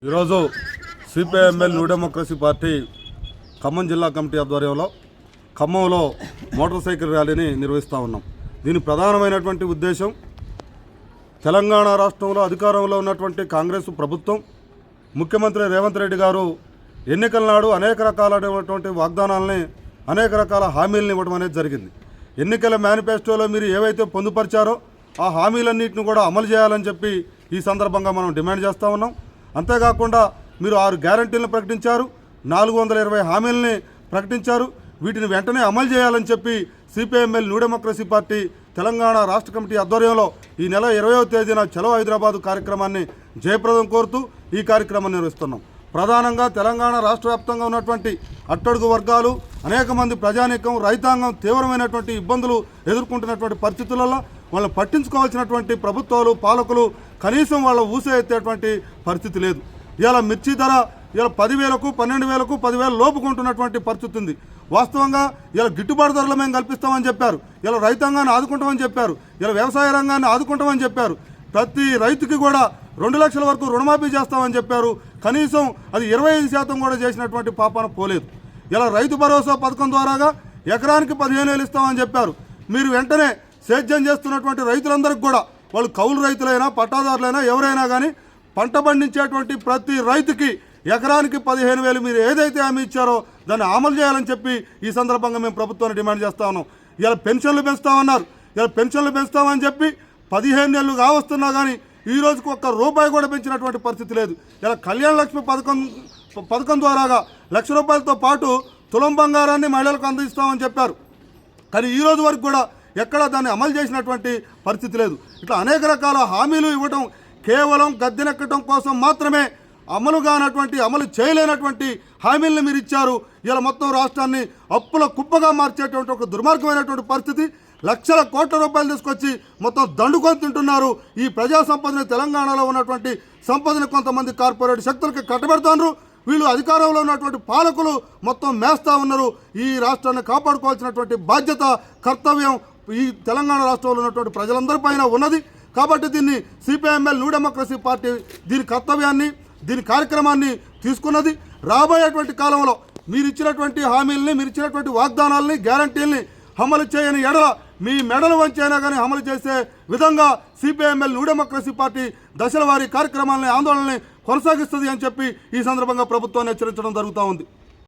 ఈరోజు CPIML new democracy party Khammam జిల్లా committee ఆధ్వర్యంలో ఖమ్మంలో మోటార్ సైకిల్ ర్యాలీని నిర్వహిస్తూ ఉన్నాం. దీని ప్రధానమైనటువంటి ఉద్దేశం తెలంగాణ రాష్ట్రంలో అధికారంలో ఉన్నటువంటి కాంగ్రెస్ ప్రభుత్వం ముఖ్యమంత్రి రేవంత్ రెడ్డి గారు ఎన్నికల నాడు అనేక రకాలైనటువంటి వాగ్దానాలని అనేక రకాల హామీలను ఇవ్వడం అనేది జరిగింది. ఎన్నికల మేనిఫెస్టోలో మీరు ఏవైతే పొందుపరిచారో ఆ హామీలన్నింటిని కూడా అమలు చేయాలని చెప్పి ఈ సందర్భంగా మనం డిమాండ్ చేస్తూ ఉన్నాం. అంతేకాకుండా మీరు 6 గ్యారంటీలను ప్రకటించారు, 420 హామీలని ప్రకటించారు. వీటిని వెంటనే అమలు చేయాలని చెప్పి CPIML new democracy party Telangana రాష్ట్ర కమిటీ ఆధ్వర్యంలో ఈ నెల 20వ తేదీన చలో హైదరాబాద్ కార్యక్రమాన్ని జయప్రదం కోరుతూ ఈ కార్యక్రమాన్ని నిర్వహిస్తున్నాం. ప్రధానంగా తెలంగాణ రాష్ట్ర వ్యాప్తంగా ఉన్నటువంటి అట్టడుగు వర్గాలు, అనేక మంది ప్రజానీకం, రైతాంగం తీవ్రమైనటువంటి ఇబ్బందులు ఎదుర్కొంటున్నటువంటి పరిస్థితులలో వాళ్ళని పట్టించుకోవాల్సినటువంటి ప్రభుత్వాలు, పాలకులు కనీసం వాళ్ళ ఊసే ఎత్తేటువంటి పరిస్థితి లేదు. ఇవాళ మిర్చి ధర ఇలా 10,000కు 12,000కు 10,000 లోపుకుంటున్నటువంటి పరిస్థితి ఉంది. వాస్తవంగా ఇలా గిట్టుబాటు ధరలు మేము కల్పిస్తామని చెప్పారు, ఇలా రైతాంగాన్ని ఆదుకుంటామని చెప్పారు, ఇలా వ్యవసాయ రంగాన్ని ఆదుకుంటామని చెప్పారు. ప్రతి రైతుకి కూడా 2 లక్షల వరకు రుణమాఫీ చేస్తామని చెప్పారు. కనీసం అది 25% కూడా చేసినటువంటి పాపాన పోలేదు. ఇలా రైతు భరోసా పథకం ద్వారాగా ఎకరానికి 15,000 ఇస్తామని చెప్పారు. మీరు వెంటనే సేద్యం చేస్తున్నటువంటి రైతులందరికీ కూడా, వాళ్ళు కౌలు రైతులైనా పట్టాదారులైనా ఎవరైనా కానీ పంట పండించేటువంటి ప్రతి రైతుకి ఎకరానికి 15,000 మీరు ఏదైతే హామీ ఇచ్చారో దాన్ని అమలు చేయాలని చెప్పి ఈ సందర్భంగా మేము ప్రభుత్వాన్ని డిమాండ్ చేస్తా ఉన్నాం. ఇలా పెన్షన్లు పెంచుతామన్నారు, ఇలా పెన్షన్లు పెంచుతామని చెప్పి 15 నెలలు కావస్తున్నా కానీ ఈ రోజుకు ₹1 కూడా పెంచినటువంటి పరిస్థితి లేదు. ఇలా కళ్యాణ లక్ష్మి పథకం ద్వారాగా ₹1,00,000తో పాటు తులం బంగారాన్ని మహిళలకు అందిస్తామని చెప్పారు. కానీ ఈ రోజు వరకు కూడా ఎక్కడా దాన్ని అమలు చేసినటువంటి పరిస్థితి లేదు. ఇట్లా అనేక రకాల హామీలు ఇవ్వడం కేవలం గద్దెనెక్కడం కోసం మాత్రమే అమలు చేయలేనటువంటి హామీలను మీరు ఇచ్చారు. ఇలా మొత్తం రాష్ట్రాన్ని అప్పుల కుప్పగా మార్చేటువంటి ఒక దుర్మార్గమైనటువంటి పరిస్థితి. లక్షల కోట్ల రూపాయలు తీసుకొచ్చి మొత్తం దండుకొని తింటున్నారు. ఈ ప్రజా సంపదని, తెలంగాణలో ఉన్నటువంటి సంపదని కొంతమంది కార్పొరేట్ శక్తులకి కట్టబెడుతున్నారు. వీళ్ళు అధికారంలో ఉన్నటువంటి పాలకులు మొత్తం మేస్తా ఉన్నారు. ఈ రాష్ట్రాన్ని కాపాడుకోవాల్సినటువంటి బాధ్యత, కర్తవ్యం ఈ తెలంగాణ రాష్ట్రంలో ఉన్నటువంటి ప్రజలందరిపైన ఉన్నది. కాబట్టి దీన్ని సిపిఐఎంఎల్ న్యూ డెమోక్రసీ పార్టీ దీని కర్తవ్యాన్ని, దీని కార్యక్రమాన్ని తీసుకున్నది. రాబోయేటువంటి కాలంలో మీరు ఇచ్చినటువంటి హామీలని, మీరు ఇచ్చినటువంటి వాగ్దానాలని, గ్యారంటీలని అమలు చేయని ఎడల మీ మెడలు వంచైనా కానీ అమలు చేసే విధంగా సిపిఐఎంఎల్ న్యూ డెమోక్రసీ పార్టీ దశల వారీ కార్యక్రమాలని, ఆందోళనని కొనసాగిస్తుంది అని చెప్పి ఈ సందర్భంగా ప్రభుత్వాన్ని హెచ్చరించడం జరుగుతూ ఉంది.